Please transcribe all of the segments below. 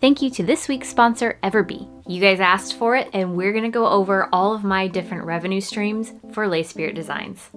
Thank you to this week's sponsor, Everbee. You guys asked for it, and we're gonna go over all of my different revenue streams for Lay Spirit Designs.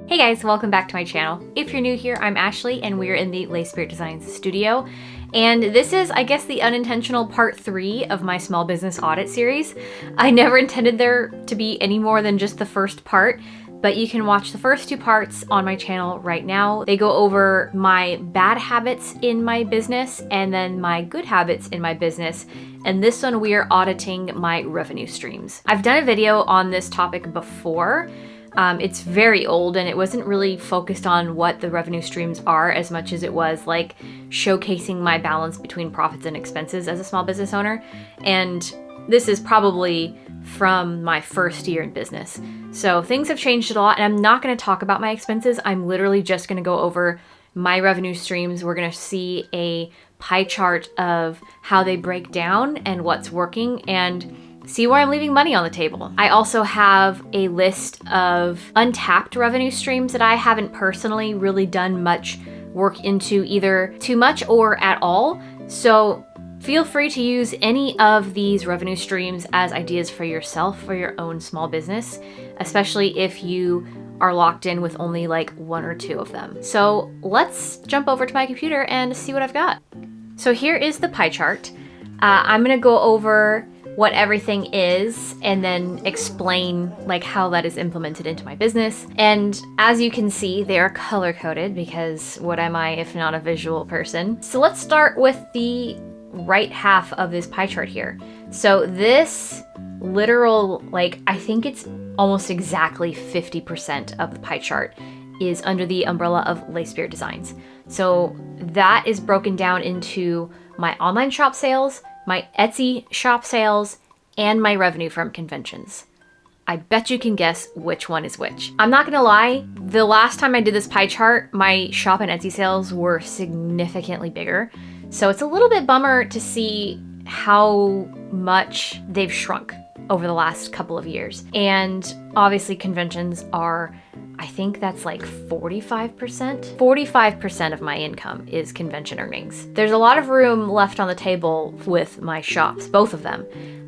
Hey guys, welcome back to my channel. If you're new here, I'm Ashley, and we're in the Lay Spirit Designs studio. And this is, I guess, the unintentional part 3 of my small business audit series. I never intended there to be any more than just the first part, but you can watch the first 2 parts on my channel right now. They go over my bad habits in my business and then my good habits in my business. And this one, we are auditing my revenue streams. I've done a video on this topic before. It's very old and it wasn't really focused on what the revenue streams are as much as it was like showcasing my balance between profits and expenses as a small business owner. And this is probably from my first year in business. So things have changed a lot, and I'm not going to talk about my expenses. I'm literally just going to go over my revenue streams. We're going to see a pie chart of how they break down and what's working, and see where I'm leaving money on the table. I also have a list of untapped revenue streams that I haven't personally really done much work into, either too much or at all. So feel free to use any of these revenue streams as ideas for yourself for your own small business, especially if you are locked in with only like 1 or 2 of them. So let's jump over to my computer and see what I've got. So here is the pie chart. I'm gonna go over what everything is and then explain like how that is implemented into my business. And as you can see, they are color coded because what am I if not a visual person? So let's start with the right half of this pie chart here. So this literal, like, I think it's almost exactly 50% of the pie chart is under the umbrella of Lay Spirit Designs. So that is broken down into my online shop sales, my Etsy shop sales, and my revenue from conventions. I bet you can guess which one is which. I'm not gonna lie, the last time I did this pie chart, my shop and Etsy sales were significantly bigger. So it's a little bit bummer to see how much they've shrunk over the last couple of years. And obviously conventions are, I think that's like 45%. 45% of my income is convention earnings. There's a lot of room left on the table with my shops, both of them.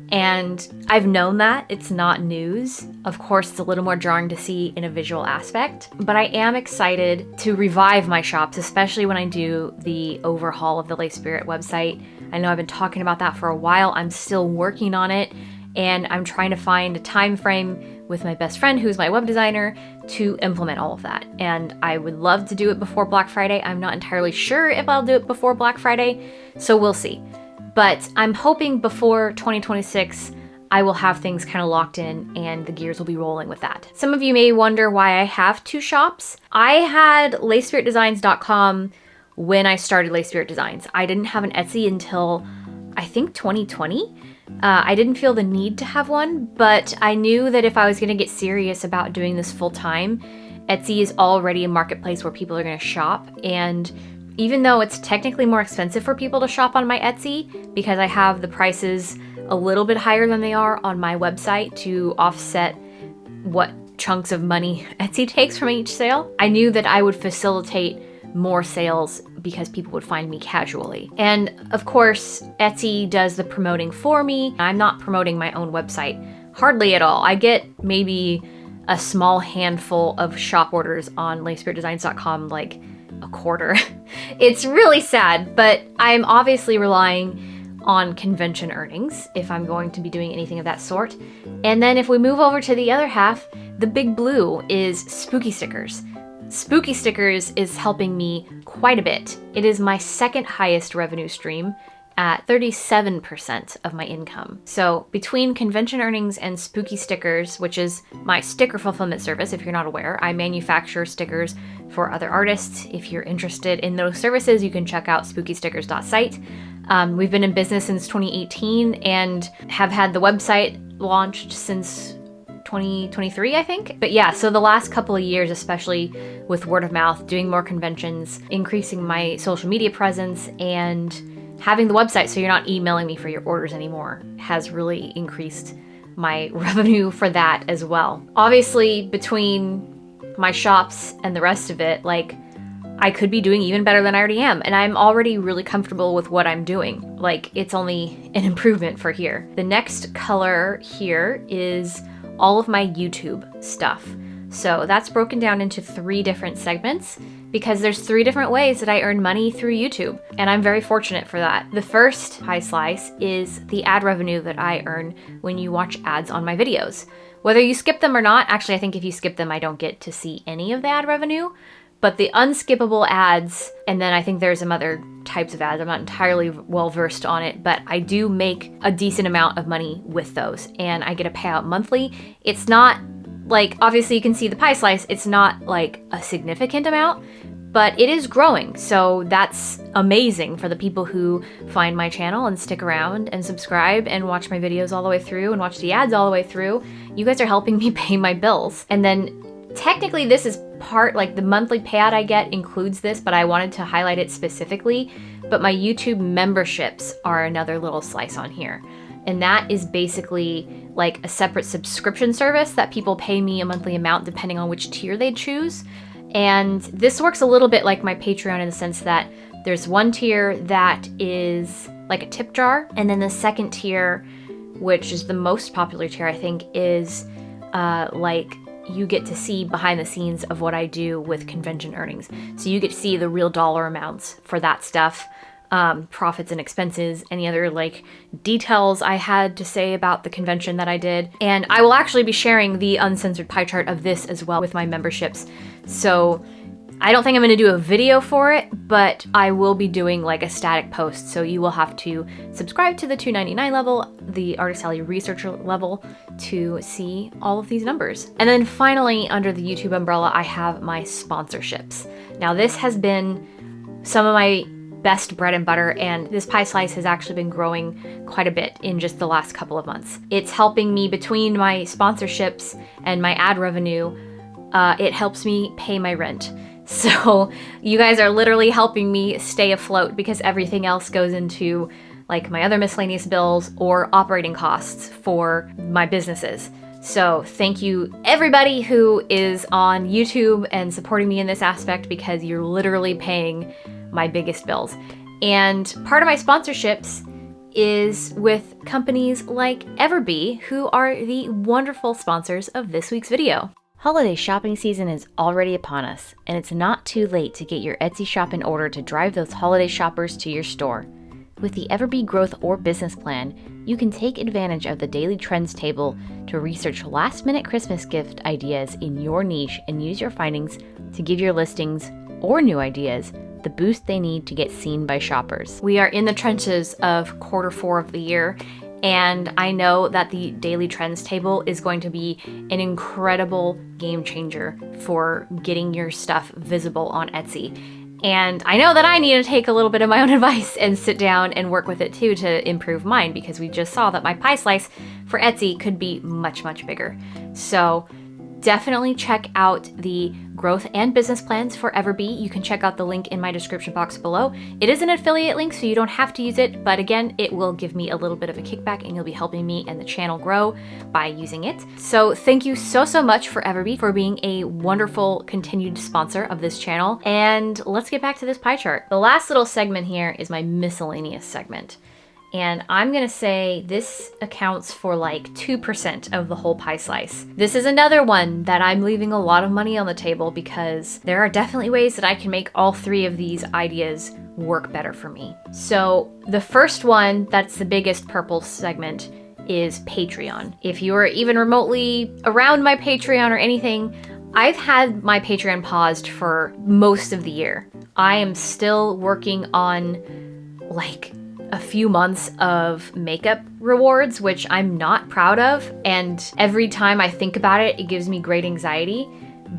And I've known that, it's not news. Of course, it's a little more jarring to see in a visual aspect, but I am excited to revive my shops, especially when I do the overhaul of the Lay Spirit website. I know I've been talking about that for a while. I'm still working on it, and I'm trying to find a time frame with my best friend, who's my web designer, to implement all of that. And I would love to do it before Black Friday. I'm not entirely sure if I'll do it before Black Friday, so we'll see. But I'm hoping before 2026, I will have things kind of locked in and the gears will be rolling with that. Some of you may wonder why I have 2 shops. I had layspiritdesigns.com when I started Lay Spirit Designs. I didn't have an Etsy until I think 2020. I didn't feel the need to have one, but I knew that if I was gonna get serious about doing this full time, Etsy is already a marketplace where people are gonna shop. And even though it's technically more expensive for people to shop on my Etsy, because I have the prices a little bit higher than they are on my website to offset what chunks of money Etsy takes from each sale, I knew that I would facilitate more sales because people would find me casually. And of course, Etsy does the promoting for me. I'm not promoting my own website, hardly at all. I get maybe a small handful of shop orders on layspiritdesigns.com like a quarter. It's really sad, but I'm obviously relying on convention earnings if I'm going to be doing anything of that sort. And then if we move over to the other half, the big blue is spooky stickers. Spooky stickers is helping me quite a bit. It is my second highest revenue stream at 37% of my income. So between convention earnings and spooky stickers, which is my sticker fulfillment service, if you're not aware, I manufacture stickers for other artists. If you're interested in those services, you can check out spookystickers.site. We've been in business since 2018 and have had the website launched since 2023, I think. But yeah, so the last couple of years, especially with word of mouth, doing more conventions, increasing my social media presence, and having the website so you're not emailing me for your orders anymore has really increased my revenue for that as well. Obviously, between my shops and the rest of it, like, I could be doing even better than I already am. And I'm already really comfortable with what I'm doing. Like, it's only an improvement for here. The next color here is all of my YouTube stuff. So that's broken down into 3 different segments because there's 3 different ways that I earn money through YouTube. And I'm very fortunate for that. The first pie slice is the ad revenue that I earn when you watch ads on my videos. Whether you skip them or not, actually I think if you skip them, I don't get to see any of the ad revenue. But the unskippable ads, and then I think there's some other types of ads, I'm not entirely well versed on it, but I do make a decent amount of money with those, and I get a payout monthly. It's not like, obviously you can see the pie slice, it's not like a significant amount, but it is growing, so that's amazing for the people who find my channel and stick around and subscribe and watch my videos all the way through and watch the ads all the way through. You guys are helping me pay my bills. And then technically this is part, like the monthly payout I get includes this, but I wanted to highlight it specifically. But my YouTube memberships are another little slice on here. And that is basically like a separate subscription service that people pay me a monthly amount depending on which tier they choose. And this works a little bit like my Patreon in the sense that there's one tier that is like a tip jar. And then the second tier, which is the most popular tier, I think, is like you get to see behind the scenes of what I do with convention earnings. So you get to see the real dollar amounts for that stuff, profits and expenses, any other like details I had to say about the convention that I did. And I will actually be sharing the uncensored pie chart of this as well with my memberships. So I don't think I'm going to do a video for it, but I will be doing like a static post. So you will have to subscribe to the $2.99 level, the Artist Alley Researcher level, to see all of these numbers. And then finally, under the YouTube umbrella, I have my sponsorships. Now this has been some of my best bread and butter, and this pie slice has actually been growing quite a bit in just the last couple of months. It's helping me between my sponsorships and my ad revenue. It helps me pay my rent. So you guys are literally helping me stay afloat because everything else goes into like my other miscellaneous bills or operating costs for my businesses. So thank you everybody who is on YouTube and supporting me in this aspect because you're literally paying my biggest bills. And part of my sponsorships is with companies like Everbee, who are the wonderful sponsors of this week's video. Holiday shopping season is already upon us, and it's not too late to get your Etsy shop in order to drive those holiday shoppers to your store. With the Everbee Growth or Business Plan, you can take advantage of the Daily Trends table to research last-minute Christmas gift ideas in your niche and use your findings to give your listings or new ideas the boost they need to get seen by shoppers. We are in the trenches of Q4 of the year, and I know that the Daily Trends table is going to be an incredible game changer for getting your stuff visible on Etsy. And I know that I need to take a little bit of my own advice and sit down and work with it too to improve mine, because we just saw that my pie slice for Etsy could be much, much bigger. So definitely check out the growth and business plans for Everbee. You can check out the link in my description box below. It is an affiliate link, so you don't have to use it, but again, it will give me a little bit of a kickback and you'll be helping me and the channel grow by using it. So thank you so, so much for Everbee for being a wonderful continued sponsor of this channel. And let's get back to this pie chart. The last little segment here is my miscellaneous segment. And I'm gonna say this accounts for like 2% of the whole pie slice. This is another one that I'm leaving a lot of money on the table because there are definitely ways that I can make all 3 of these ideas work better for me. So the first one, that's the biggest purple segment, is Patreon. If you are even remotely around my Patreon or anything, I've had my Patreon paused for most of the year. I am still working on like a few months of makeup rewards, which I'm not proud of. And every time I think about it, it gives me great anxiety.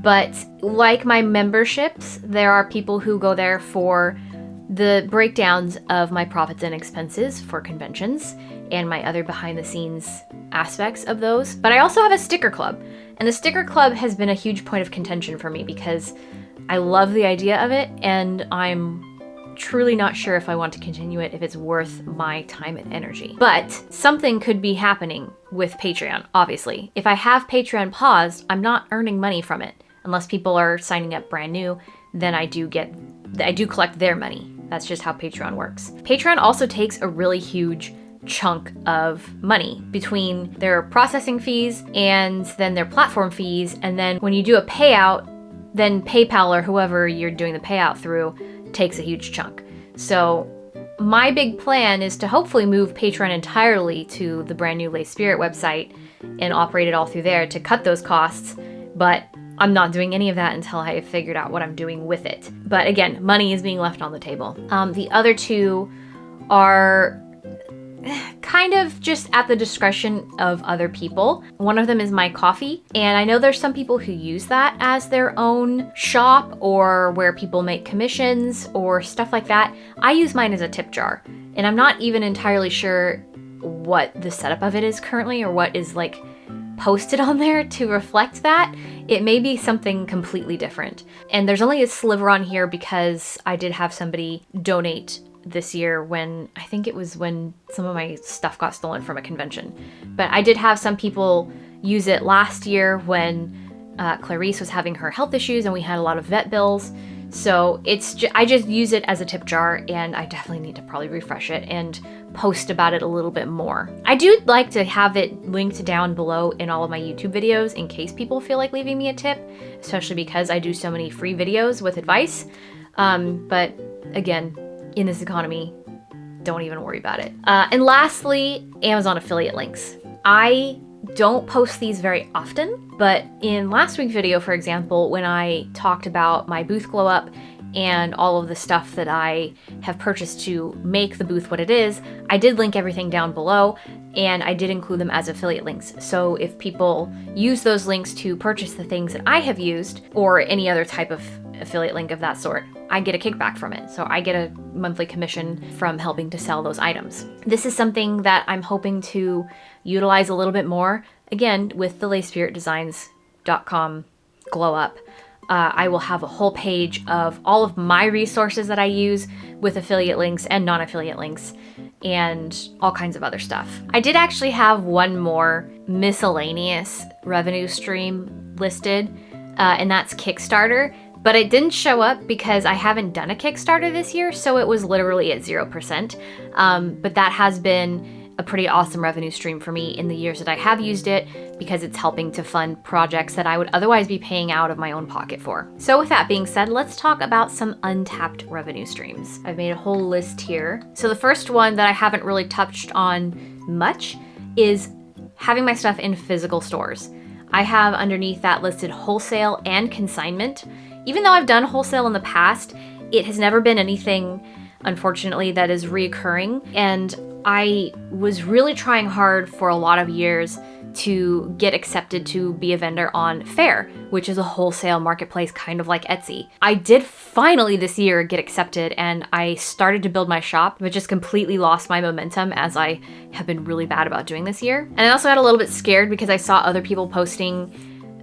But like my memberships, there are people who go there for the breakdowns of my profits and expenses for conventions and my other behind the scenes aspects of those. But I also have a sticker club, and the sticker club has been a huge point of contention for me because I love the idea of it, and I'm truly not sure if I want to continue it, if it's worth my time and energy. But something could be happening with Patreon, obviously. If I have Patreon paused, I'm not earning money from it. Unless people are signing up brand new, then I do collect their money. That's just how Patreon works. Patreon also takes a really huge chunk of money between their processing fees and then their platform fees. And then when you do a payout, then PayPal or whoever you're doing the payout through takes a huge chunk. So my big plan is to hopefully move Patreon entirely to the brand new Lay Spirit website and operate it all through there to cut those costs. But I'm not doing any of that until I have figured out what I'm doing with it. But again, money is being left on the table. The other two are kind of just at the discretion of other people. One of them is my coffee, and I know there's some people who use that as their own shop or where people make commissions or stuff like that. I use mine as a tip jar, and I'm not even entirely sure what the setup of it is currently or what is like posted on there to reflect that. It may be something completely different. And there's only a sliver on here because I did have somebody donate this year when, I think it was when some of my stuff got stolen from a convention. But I did have some people use it last year when Clarice was having her health issues and we had a lot of vet bills. So I just use it as a tip jar, and I definitely need to probably refresh it and post about it a little bit more. I do like to have it linked down below in all of my YouTube videos in case people feel like leaving me a tip, especially because I do so many free videos with advice. But again, in this economy, don't even worry about it. And lastly, Amazon affiliate links. I don't post these very often, but in last week's video, for example, when I talked about my booth glow up and all of the stuff that I have purchased to make the booth what it is, I did link everything down below, and I did include them as affiliate links. So if people use those links to purchase the things that I have used, or any other type of affiliate link of that sort, I get a kickback from it. So I get a monthly commission from helping to sell those items. This is something that I'm hoping to utilize a little bit more. Again, with the layspiritdesigns.com glow up. I will have a whole page of all of my resources that I use with affiliate links and non-affiliate links and all kinds of other stuff. I did actually have one more miscellaneous revenue stream listed, and that's Kickstarter, but it didn't show up because I haven't done a Kickstarter this year, so it was literally at 0%. But that has been a pretty awesome revenue stream for me in the years that I have used it, because it's helping to fund projects that I would otherwise be paying out of my own pocket for. So with that being said, let's talk about some untapped revenue streams. I've made a whole list here. So the first one that I haven't really touched on much is having my stuff in physical stores. I have underneath that listed wholesale and consignment. Even though I've done wholesale in the past, it has never been anything, unfortunately, that is reoccurring. And I was really trying hard for a lot of years to get accepted to be a vendor on Faire, which is a wholesale marketplace kind of like Etsy. I did finally this year get accepted, and I started to build my shop, but just completely lost my momentum, as I have been really bad about doing this year. And I also got a little bit scared because I saw other people posting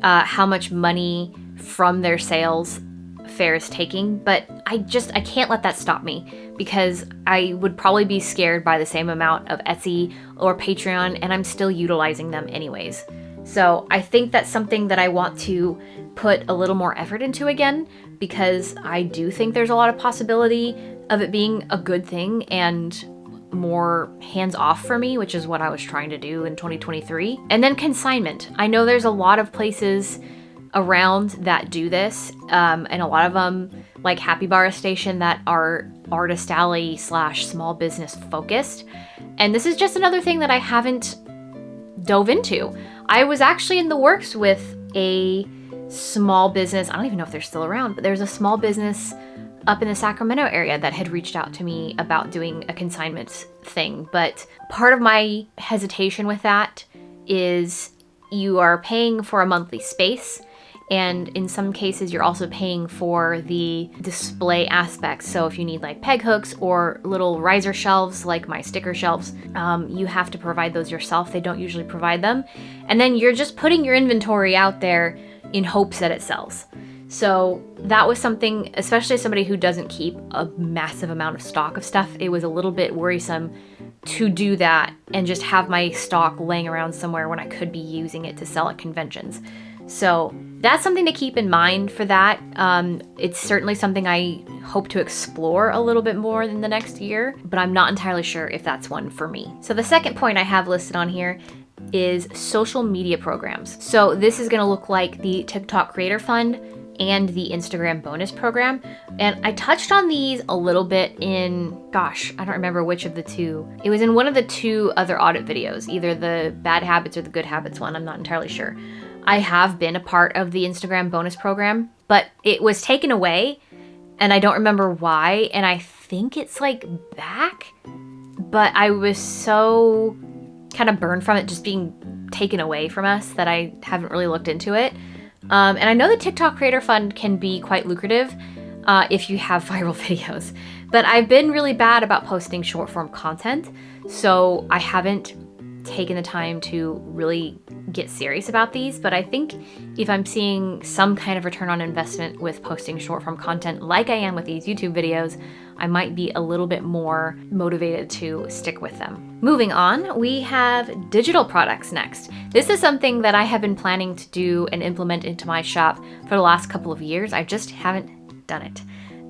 how much money from their sales Faire is taking, but I can't let that stop me, because I would probably be scared by the same amount of Etsy or Patreon, and I'm still utilizing them anyways. So I think that's something that I want to put a little more effort into again, because I do think there's a lot of possibility of it being a good thing and more hands-off for me, which is what I was trying to do in 2023. And then consignment. I know there's a lot of places around that do this, and a lot of them, like Happy Bar Station, that are artist alley / small business focused. And this is just another thing that I haven't dove into. I was actually in the works with a small business. I don't even know if they're still around, but there's a small business up in the Sacramento area that had reached out to me about doing a consignment thing. But part of my hesitation with that is you are paying for a monthly space, and in some cases you're also paying for the display aspects. So if you need like peg hooks or little riser shelves like my sticker shelves, you have to provide those yourself. They don't usually provide them. And then you're just putting your inventory out there in hopes that it sells. So that was something, especially as somebody who doesn't keep a massive amount of stock of stuff, it was a little bit worrisome to do that and just have my stock laying around somewhere when I could be using it to sell at conventions. So that's something to keep in mind for that. It's certainly something I hope to explore a little bit more in the next year, but I'm not entirely sure if that's one for me. So the second point I have listed on here is social media programs. So this is gonna look like the TikTok Creator Fund and the Instagram bonus program. And I touched on these a little bit in, gosh, I don't remember which of the two. It was in one of the two other audit videos, either the bad habits or the good habits one, I'm not entirely sure. I have been a part of the Instagram bonus program, but it was taken away and I don't remember why. And I think it's like back, but I was so kind of burned from it just being taken away from us that I haven't really looked into it. And I know the TikTok Creator Fund can be quite lucrative if you have viral videos, but I've been really bad about posting short form content, so I haven't taken the time to really get serious about these. But I think if I'm seeing some kind of return on investment with posting short form content like I am with these YouTube videos, I might be a little bit more motivated to stick with them. Moving on, we have digital products next. This is something that I have been planning to do and implement into my shop for the last couple of years. I just haven't done it.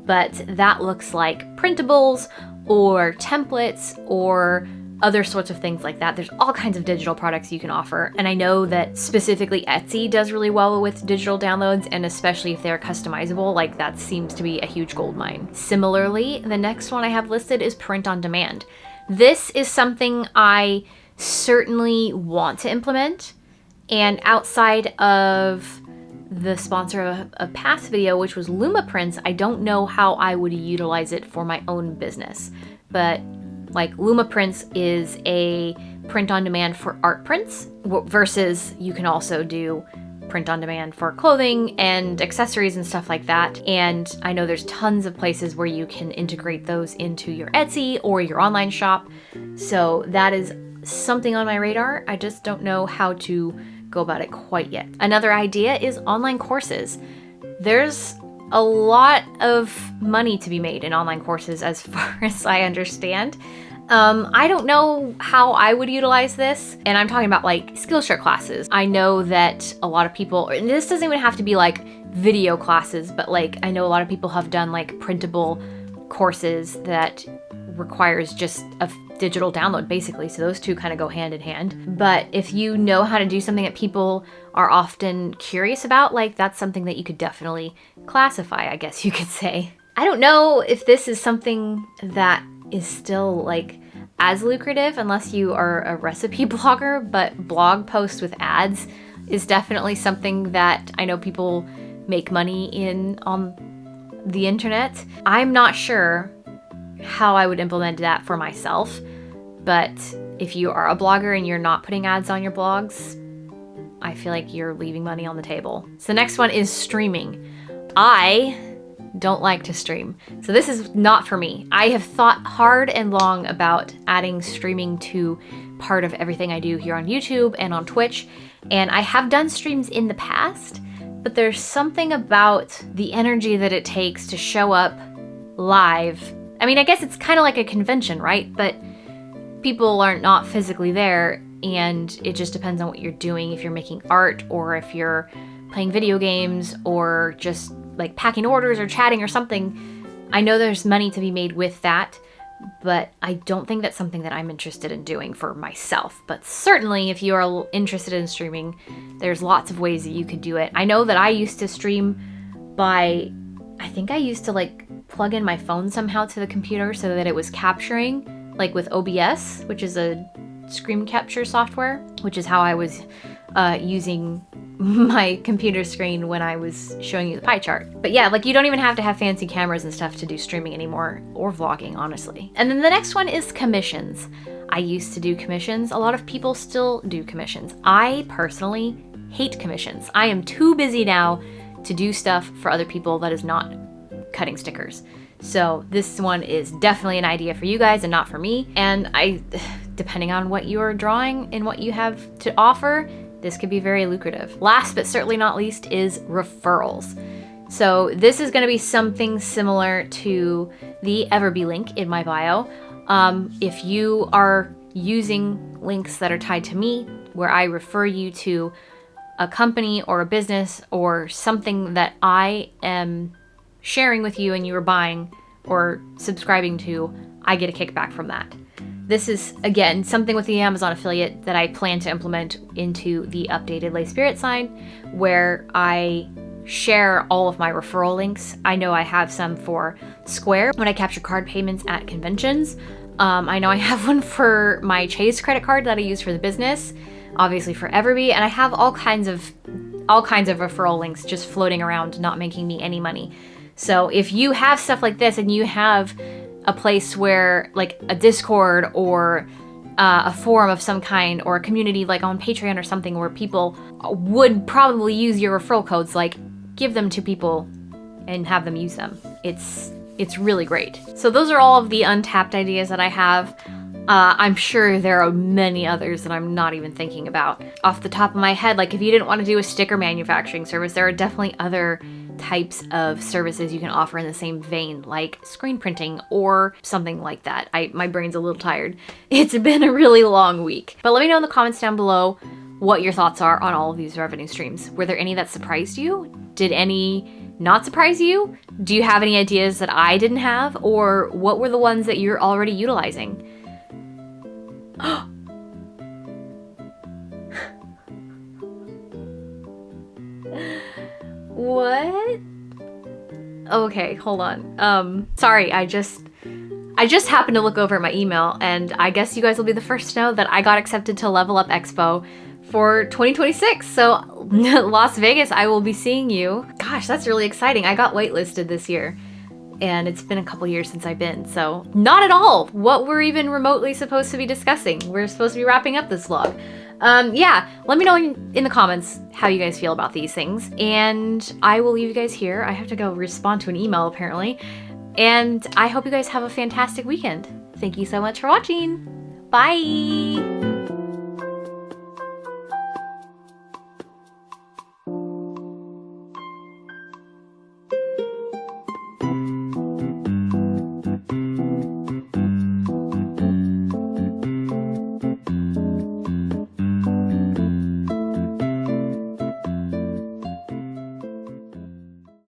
But that looks like printables or templates or other sorts of things like that. There's all kinds of digital products you can offer. And I know that specifically Etsy does really well with digital downloads, and especially if they're customizable, like that seems to be a huge gold mine. Similarly, the next one I have listed is print on demand. This is something I certainly want to implement. And outside of the sponsor of a past video, which was Luma Prints, I don't know how I would utilize it for my own business. But like Luma Prints is a print on demand for art prints versus you can also do print on demand for clothing and accessories and stuff like that. And I know there's tons of places where you can integrate those into your Etsy or your online shop. So that is something on my radar. I just don't know how to go about it quite yet. Another idea is online courses. There's a lot of money to be made in online courses as far as I understand. I don't know how I would utilize this, and I'm talking about like Skillshare classes. I know that a lot of people, and this doesn't even have to be like video classes, but like I know a lot of people have done like printable courses that requires just a digital download basically. So those two kind of go hand in hand. But if you know how to do something that people are often curious about, like that's something that you could definitely classify, I guess you could say. I don't know if this is something that is still like as lucrative unless you are a recipe blogger, but blog posts with ads is definitely something that I know people make money in on the internet. I'm not sure how I would implement that for myself, but if you are a blogger and you're not putting ads on your blogs, I feel like you're leaving money on the table. So the next one is streaming. I don't like to stream, so this is not for me. I have thought hard and long about adding streaming to part of everything I do here on YouTube and on Twitch, and I have done streams in the past, but there's something about the energy that it takes to show up live. I mean, I guess it's kind of like a convention, right? But people are not physically there, and it just depends on what you're doing. If you're making art, or if you're playing video games, or just like packing orders or chatting or something. I know there's money to be made with that, but I don't think that's something that I'm interested in doing for myself. But certainly if you are interested in streaming, there's lots of ways that you could do it. I know that I used to stream by, I think I used to like plug in my phone somehow to the computer so that it was capturing, like with OBS, which is a screen capture software, which is how I was using my computer screen when I was showing you the pie chart. But yeah, like you don't even have to have fancy cameras and stuff to do streaming anymore, or vlogging, honestly. And then the next one is commissions. I used to do commissions. A lot of people still do commissions. I personally hate commissions. I am too busy now to do stuff for other people that is not cutting stickers. So this one is definitely an idea for you guys and not for me. And depending on what you're drawing and what you have to offer, this could be very lucrative. Last but certainly not least is referrals. So this is going to be something similar to the Everbee link in my bio. If you are using links that are tied to me, where I refer you to a company or a business or something that I am sharing with you and you are buying or subscribing to, I get a kickback from that. This is, again, something with the Amazon affiliate that I plan to implement into the updated Lay Spirit sign, where I share all of my referral links. I know I have some for Square when I capture card payments at conventions. I know I have one for my Chase credit card that I use for the business, obviously for Everbee, and I have all kinds of referral links just floating around, not making me any money. So if you have stuff like this and you have a place where, like a Discord or a forum of some kind, or a community like on Patreon or something where people would probably use your referral codes, like, give them to people and have them use them. It's really great. So those are all of the Untapped ideas that I have. I'm sure there are many others that I'm not even thinking about off the top of my head. Like, if you didn't want to do a sticker manufacturing service, there are definitely other types of services you can offer in the same vein, like screen printing or something like that. My brain's a little tired. It's been a really long week. But let me know in the comments down below what your thoughts are on all of these revenue streams. Were there any that surprised you? Did any not surprise you? Do you have any ideas that I didn't have? Or what were the ones that you're already utilizing? What? Okay, hold on. Sorry, I just happened to look over at my email, and I guess you guys will be the first to know that I got accepted to Level Up Expo for 2026. So Las Vegas, I will be seeing you. Gosh, that's really exciting. I got waitlisted this year, and it's been a couple years since I've been, so not at all what we're even remotely supposed to be discussing. We're supposed to be wrapping up this vlog. Yeah, let me know in the comments how you guys feel about these things, and I will leave you guys here. I have to go respond to an email apparently, and I hope you guys have a fantastic weekend. Thank you so much for watching. Bye!